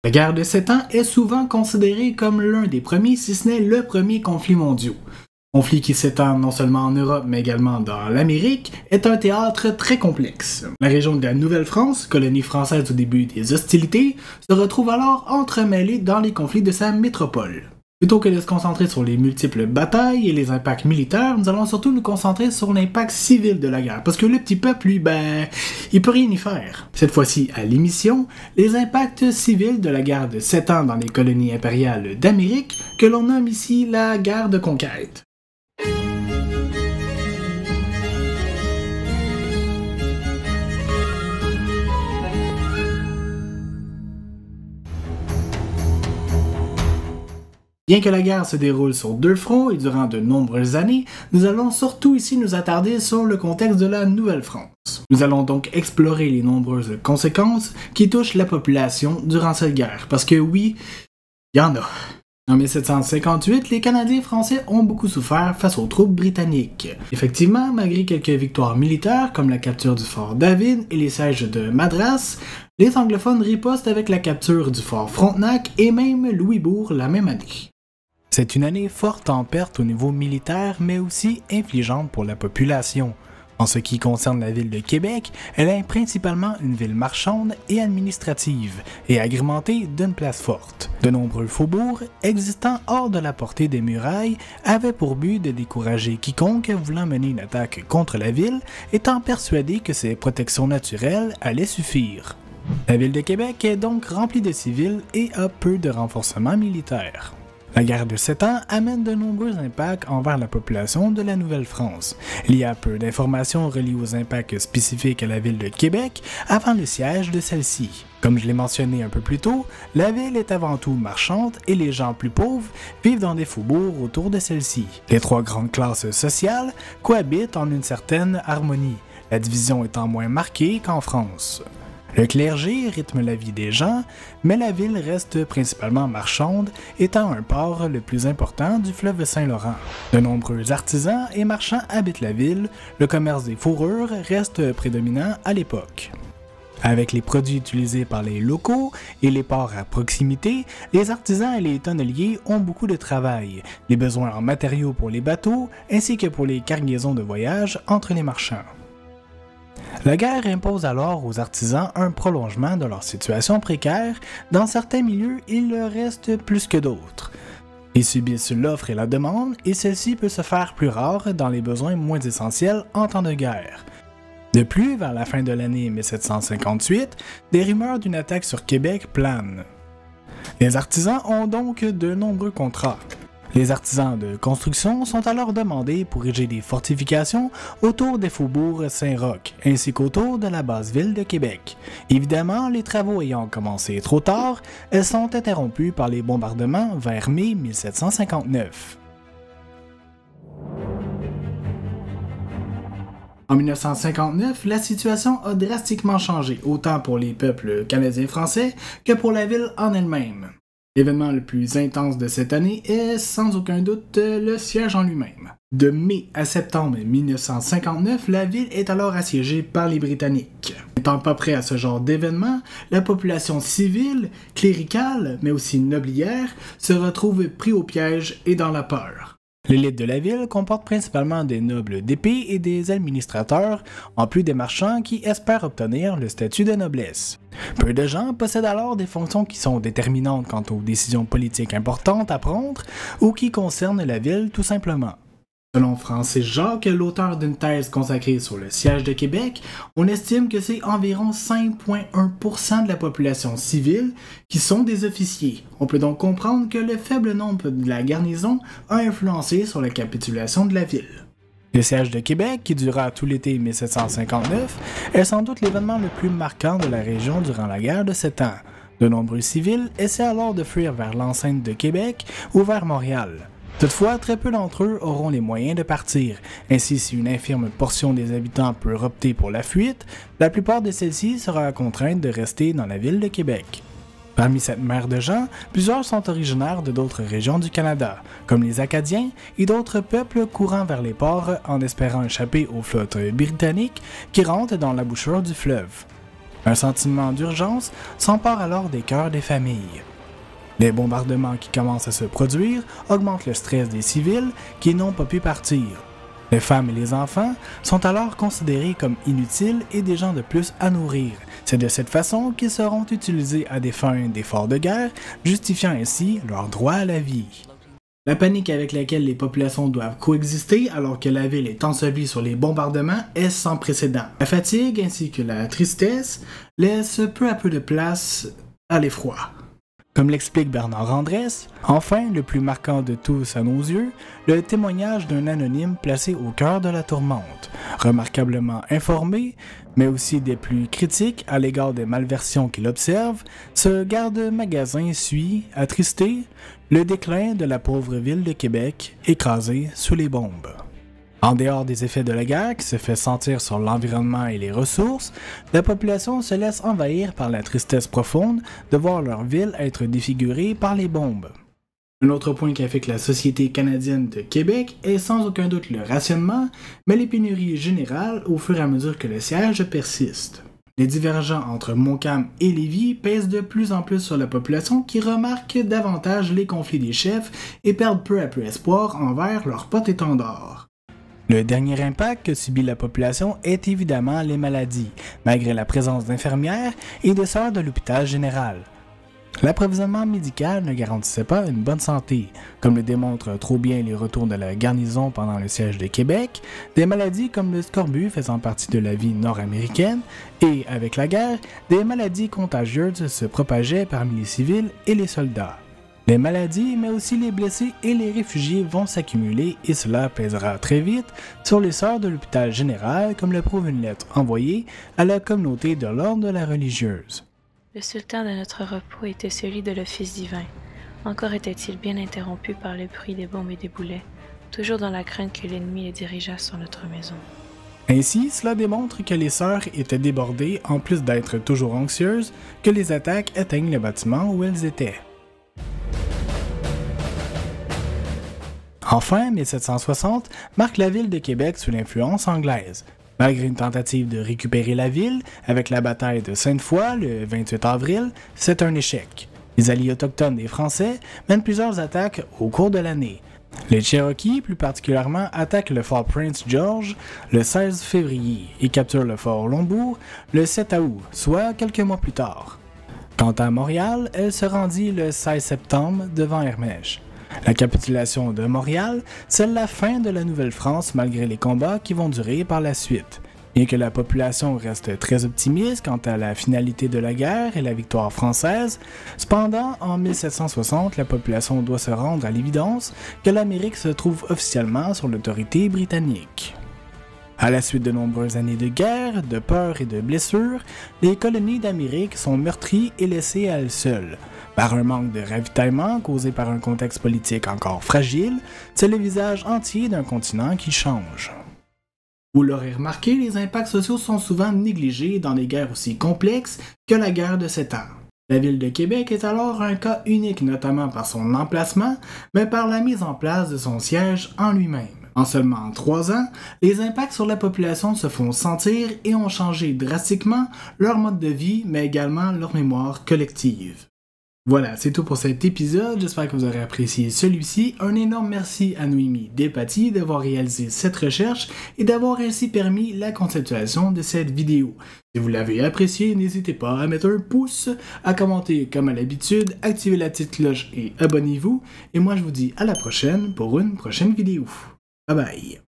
La guerre de 7 ans est souvent considérée comme l'un des premiers, si ce n'est le premier conflit mondial. Conflit qui s'étend non seulement en Europe mais également dans l'Amérique, est un théâtre très complexe. La région de la Nouvelle-France, colonie française au début des hostilités, se retrouve alors entremêlée dans les conflits de sa métropole. Plutôt que de se concentrer sur les multiples batailles et les impacts militaires, nous allons surtout nous concentrer sur l'impact civil de la guerre, parce que le petit peuple, lui, il peut rien y faire. Cette fois-ci, à l'émission, les impacts civils de la guerre de 7 ans dans les colonies impériales d'Amérique, que l'on nomme ici la guerre de conquête. Bien que la guerre se déroule sur 2 fronts et durant de nombreuses années, nous allons surtout ici nous attarder sur le contexte de la Nouvelle-France. Nous allons donc explorer les nombreuses conséquences qui touchent la population durant cette guerre, parce que oui, il y en a. En 1758, les Canadiens français ont beaucoup souffert face aux troupes britanniques. Effectivement, malgré quelques victoires militaires comme la capture du fort David et les sièges de Madras, les anglophones ripostent avec la capture du fort Frontenac et même Louisbourg la même année. C'est une année forte en pertes au niveau militaire, mais aussi infligeante pour la population. En ce qui concerne la ville de Québec, elle est principalement une ville marchande et administrative, et agrémentée d'une place forte. De nombreux faubourgs, existant hors de la portée des murailles, avaient pour but de décourager quiconque voulant mener une attaque contre la ville, étant persuadé que ses protections naturelles allaient suffire. La ville de Québec est donc remplie de civils et a peu de renforcements militaires. La guerre de 7 ans amène de nombreux impacts envers la population de la Nouvelle-France. Il y a peu d'informations reliées aux impacts spécifiques à la ville de Québec avant le siège de celle-ci. Comme je l'ai mentionné un peu plus tôt, la ville est avant tout marchande et les gens plus pauvres vivent dans des faubourgs autour de celle-ci. Les 3 grandes classes sociales cohabitent en une certaine harmonie, la division étant moins marquée qu'en France. Le clergé rythme la vie des gens, mais la ville reste principalement marchande, étant un port le plus important du fleuve Saint-Laurent. De nombreux artisans et marchands habitent la ville, le commerce des fourrures reste prédominant à l'époque. Avec les produits utilisés par les locaux et les ports à proximité, les artisans et les tonneliers ont beaucoup de travail, les besoins en matériaux pour les bateaux, ainsi que pour les cargaisons de voyage entre les marchands. La guerre impose alors aux artisans un prolongement de leur situation précaire. Dans certains milieux, il leur reste plus que d'autres. Ils subissent l'offre et la demande, et celle-ci peut se faire plus rare dans les besoins moins essentiels en temps de guerre. De plus, vers la fin de l'année 1758, des rumeurs d'une attaque sur Québec planent. Les artisans ont donc de nombreux contrats. Les artisans de construction sont alors demandés pour ériger des fortifications autour des faubourgs Saint-Roch, ainsi qu'autour de la basse ville de Québec. Évidemment, les travaux ayant commencé trop tard, elles sont interrompues par les bombardements vers mai 1759. En 1959, la situation a drastiquement changé, autant pour les peuples canadiens-français que pour la ville en elle-même. L'événement le plus intense de cette année est sans aucun doute le siège en lui-même. De mai à septembre 1959, la ville est alors assiégée par les Britanniques. N'étant pas prêt à ce genre d'événement, la population civile, cléricale, mais aussi noblière, se retrouve pris au piège et dans la peur. L'élite de la ville comporte principalement des nobles d'épée et des administrateurs, en plus des marchands qui espèrent obtenir le statut de noblesse. Peu de gens possèdent alors des fonctions qui sont déterminantes quant aux décisions politiques importantes à prendre ou qui concernent la ville tout simplement. Selon Francis Jacques, l'auteur d'une thèse consacrée sur le siège de Québec, on estime que c'est environ 5,1% de la population civile qui sont des officiers. On peut donc comprendre que le faible nombre de la garnison a influencé sur la capitulation de la ville. Le siège de Québec, qui dura tout l'été 1759, est sans doute l'événement le plus marquant de la région durant la guerre de 7 ans. De nombreux civils essaient alors de fuir vers l'enceinte de Québec ou vers Montréal. Toutefois, très peu d'entre eux auront les moyens de partir. Ainsi, si une infime portion des habitants peut opter pour la fuite, la plupart de celle-ci sera contrainte de rester dans la ville de Québec. Parmi cette mer de gens, plusieurs sont originaires de d'autres régions du Canada, comme les Acadiens et d'autres peuples courant vers les ports en espérant échapper aux flottes britanniques qui rentrent dans l'embouchure du fleuve. Un sentiment d'urgence s'empare alors des cœurs des familles. Les bombardements qui commencent à se produire augmentent le stress des civils qui n'ont pas pu partir. Les femmes et les enfants sont alors considérés comme inutiles et des gens de plus à nourrir. C'est de cette façon qu'ils seront utilisés à des fins d'efforts de guerre, justifiant ainsi leur droit à la vie. La panique avec laquelle les populations doivent coexister alors que la ville est ensevelie sur les bombardements est sans précédent. La fatigue ainsi que la tristesse laissent peu à peu de place à l'effroi. Comme l'explique Bernard Andrès, enfin, le plus marquant de tous à nos yeux, le témoignage d'un anonyme placé au cœur de la tourmente, remarquablement informé, mais aussi des plus critiques à l'égard des malversions qu'il observe, ce garde-magasin suit, attristé, le déclin de la pauvre ville de Québec, écrasée sous les bombes. En dehors des effets de la guerre qui se fait sentir sur l'environnement et les ressources, la population se laisse envahir par la tristesse profonde de voir leur ville être défigurée par les bombes. Un autre point qui affecte la société canadienne de Québec est sans aucun doute le rationnement, mais les pénuries générales au fur et à mesure que le siège persiste. Les divergences entre Montcalm et Lévis pèsent de plus en plus sur la population qui remarque davantage les conflits des chefs et perdent peu à peu espoir envers leur porte-étendard. Le dernier impact que subit la population est évidemment les maladies, malgré la présence d'infirmières et de sœurs de l'hôpital général. L'approvisionnement médical ne garantissait pas une bonne santé, comme le démontrent trop bien les retours de la garnison pendant le siège de Québec, des maladies comme le scorbut faisant partie de la vie nord-américaine, et, avec la guerre, des maladies contagieuses se propageaient parmi les civils et les soldats. Les maladies, mais aussi les blessés et les réfugiés vont s'accumuler et cela pèsera très vite sur les sœurs de l'hôpital général, comme le prouve une lettre envoyée à la communauté de l'ordre de la religieuse. Le sultan de notre repos était celui de l'office divin. Encore était-il bien interrompu par le bruit des bombes et des boulets, toujours dans la crainte que l'ennemi les dirigeât sur notre maison. Ainsi, cela démontre que les sœurs étaient débordées, en plus d'être toujours anxieuses, que les attaques atteignent le bâtiment où elles étaient. Enfin, 1760 marque la ville de Québec sous l'influence anglaise. Malgré une tentative de récupérer la ville, avec la bataille de Sainte-Foy le 28 avril, c'est un échec. Les alliés autochtones des Français mènent plusieurs attaques au cours de l'année. Les Cherokees, plus particulièrement, attaquent le fort Prince George le 16 février et capturent le fort Lombourg le 7 août, soit quelques mois plus tard. Quant à Montréal, elle se rendit le 16 septembre devant Hermèche. La capitulation de Montréal, c'est la fin de la Nouvelle-France malgré les combats qui vont durer par la suite. Bien que la population reste très optimiste quant à la finalité de la guerre et la victoire française, cependant, en 1760, la population doit se rendre à l'évidence que l'Amérique se trouve officiellement sur l'autorité britannique. À la suite de nombreuses années de guerre, de peur et de blessures, les colonies d'Amérique sont meurtries et laissées à elles seules. Par un manque de ravitaillement causé par un contexte politique encore fragile, c'est le visage entier d'un continent qui change. Vous l'aurez remarqué, les impacts sociaux sont souvent négligés dans des guerres aussi complexes que la guerre de 7 ans. La ville de Québec est alors un cas unique notamment par son emplacement, mais par la mise en place de son siège en lui-même. En seulement 3 ans, les impacts sur la population se font sentir et ont changé drastiquement leur mode de vie, mais également leur mémoire collective. Voilà, c'est tout pour cet épisode, j'espère que vous aurez apprécié celui-ci. Un énorme merci à Noémie Despatie d'avoir réalisé cette recherche et d'avoir ainsi permis la conceptualisation de cette vidéo. Si vous l'avez apprécié, n'hésitez pas à mettre un pouce, à commenter comme à l'habitude, activer la petite cloche et abonnez-vous. Et moi je vous dis à la prochaine pour une prochaine vidéo. Bye bye!